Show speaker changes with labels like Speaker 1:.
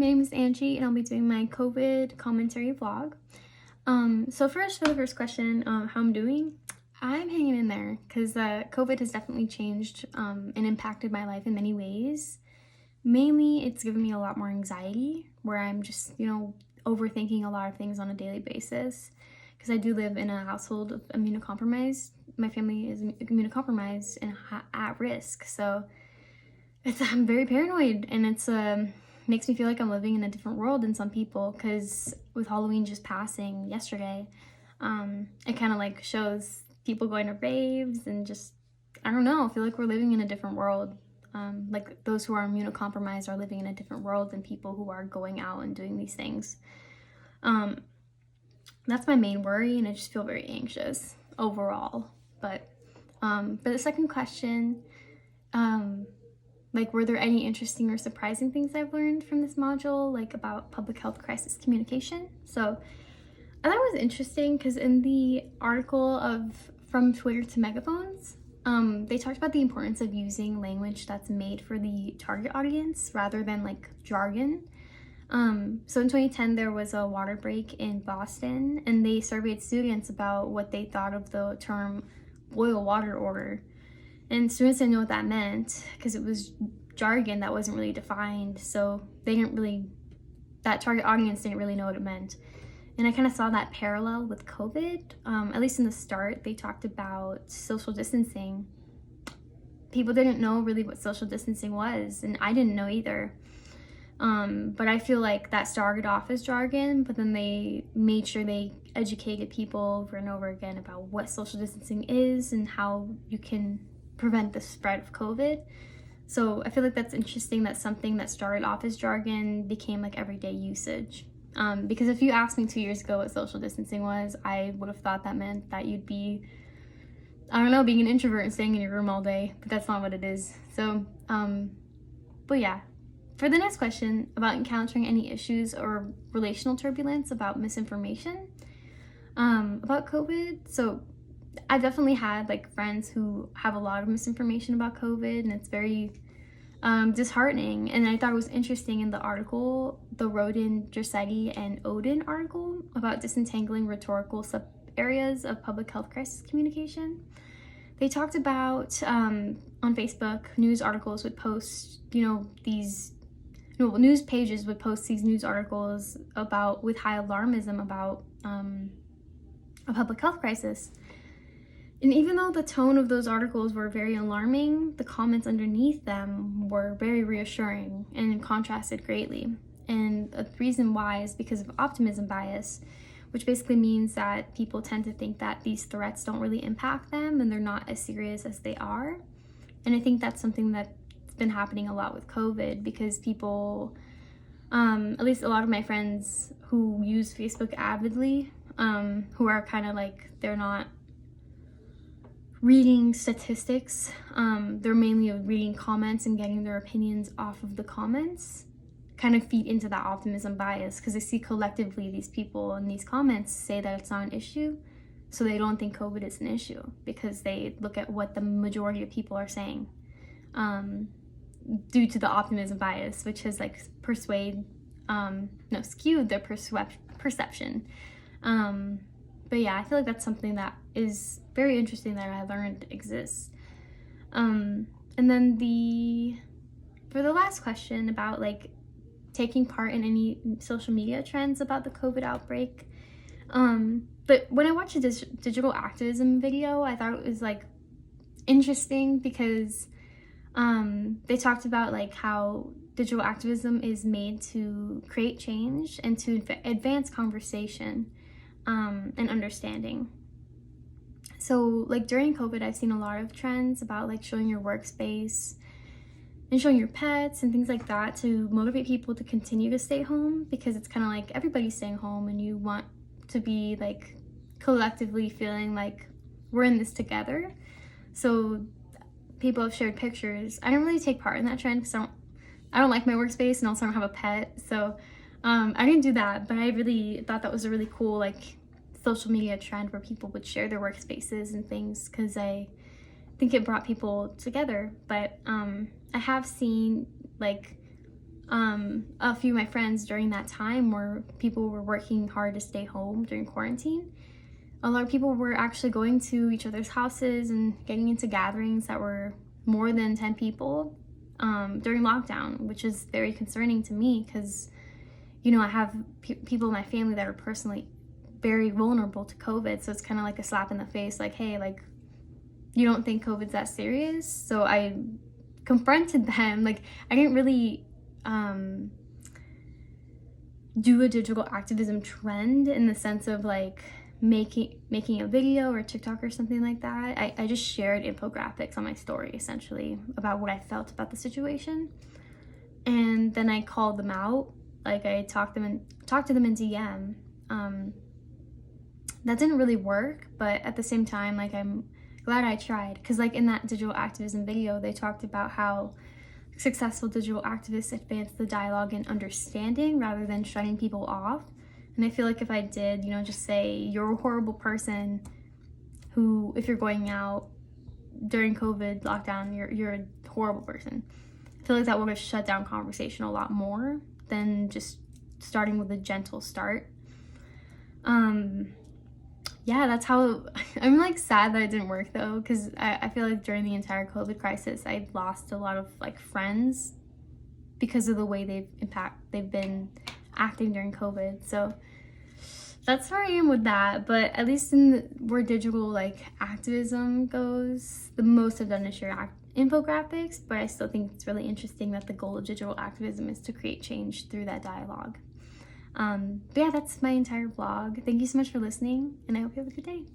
Speaker 1: my name is Angie and I'll be doing my COVID commentary vlog. So first, for the first question, how I'm doing, I'm hanging in there because COVID has definitely changed and impacted my life in many ways. Mainly, it's given me a lot more anxiety where I'm just, overthinking a lot of things on a daily basis because I do live in a household of immunocompromised. My family is immunocompromised and at risk, so I'm very paranoid, and it's makes me feel like I'm living in a different world than some people, because with Halloween just passing yesterday, it kind of like shows people going to raves and just, I don't know, I feel like we're living in a different world. Like those who are immunocompromised are living in a different world than people who are going out and doing these things. That's my main worry, and I just feel very anxious overall. But for the second question, like, were there any interesting or surprising things I've learned from this module, like about public health crisis communication? So I thought it was interesting because in the article of From Twitter to Megaphones, they talked about the importance of using language that's made for the target audience rather than like jargon. So in 2010, there was a water break in Boston, and they surveyed students about what they thought of the term boil water order. And students didn't know what that meant because it was jargon that wasn't really defined. So that target audience didn't really know what it meant. And I kind of saw that parallel with COVID. At least in the start, they talked about social distancing. People didn't know really what social distancing was, and I didn't know either. But I feel like that started off as jargon, but then they made sure they educated people over and over again about what social distancing is and how you can prevent the spread of COVID. So I feel like that's interesting that something that started off as jargon became like everyday usage. Because if you asked me 2 years ago what social distancing was, I would have thought that meant that you'd be, I don't know, being an introvert and staying in your room all day, but that's not what it is. So, but yeah. For the next question about encountering any issues or relational turbulence about misinformation about COVID. So I've definitely had like friends who have a lot of misinformation about COVID, and it's very disheartening. And I thought it was interesting in the article, the Rodin, Drissetti, and Odin article about disentangling rhetorical sub-areas of public health crisis communication. They talked about on Facebook, news articles would post, news pages would post these news articles with high alarmism about a public health crisis. And even though the tone of those articles were very alarming, the comments underneath them were very reassuring and contrasted greatly. And the reason why is because of optimism bias, which basically means that people tend to think that these threats don't really impact them and they're not as serious as they are. And I think that's something that's been happening a lot with COVID, because people, at least a lot of my friends who use Facebook avidly, who are kind of like, they're not reading statistics, they're mainly reading comments and getting their opinions off of the comments, kind of feed into that optimism bias, because they see collectively these people in these comments say that it's not an issue, so they don't think COVID is an issue because they look at what the majority of people are saying, due to the optimism bias, which has like skewed their perception. But yeah, I feel like that's something that is very interesting that I learned exists. And then for the last question about like taking part in any social media trends about the COVID outbreak. But when I watched a digital activism video, I thought it was like interesting because they talked about like how digital activism is made to create change and to advance conversation and understanding. So like during COVID, I've seen a lot of trends about like showing your workspace and showing your pets and things like that to motivate people to continue to stay home, because it's kind of like everybody's staying home and you want to be like collectively feeling like we're in this together. So people have shared pictures. I don't really take part in that trend because I don't like my workspace, and also I don't have a pet. So I didn't do that, but I really thought that was a really cool like social media trend where people would share their workspaces and things, because I think it brought people together. But I have seen like a few of my friends during that time where people were working hard to stay home during quarantine. A lot of people were actually going to each other's houses and getting into gatherings that were more than 10 people during lockdown, which is very concerning to me because, you know, I have people in my family that are personally very vulnerable to COVID. So it's kind of like a slap in the face, like, hey, like, you don't think COVID's that serious? So I confronted them. Like, I didn't really do a digital activism trend in the sense of like making a video or TikTok or something like that. I just shared infographics on my story essentially about what I felt about the situation, and then I called them out. Like, I talked to them in DM. That didn't really work, but at the same time, like, I'm glad I tried, because like in that digital activism video, they talked about how successful digital activists advance the dialogue and understanding rather than shutting people off. And I feel like if I did, you know, just say you're a horrible person who, if you're going out during COVID lockdown, you're a horrible person, I feel like that would have shut down conversation a lot more than just starting with a gentle start. Yeah, that's how I'm like sad that it didn't work though, because I feel like during the entire COVID crisis, I lost a lot of like friends because of the way they've been acting during COVID. So that's where I am with that. But at least where digital like activism goes, the most I've done is share infographics, but I still think it's really interesting that the goal of digital activism is to create change through that dialogue. But yeah, that's my entire vlog. Thank you so much for listening, and I hope you have a good day.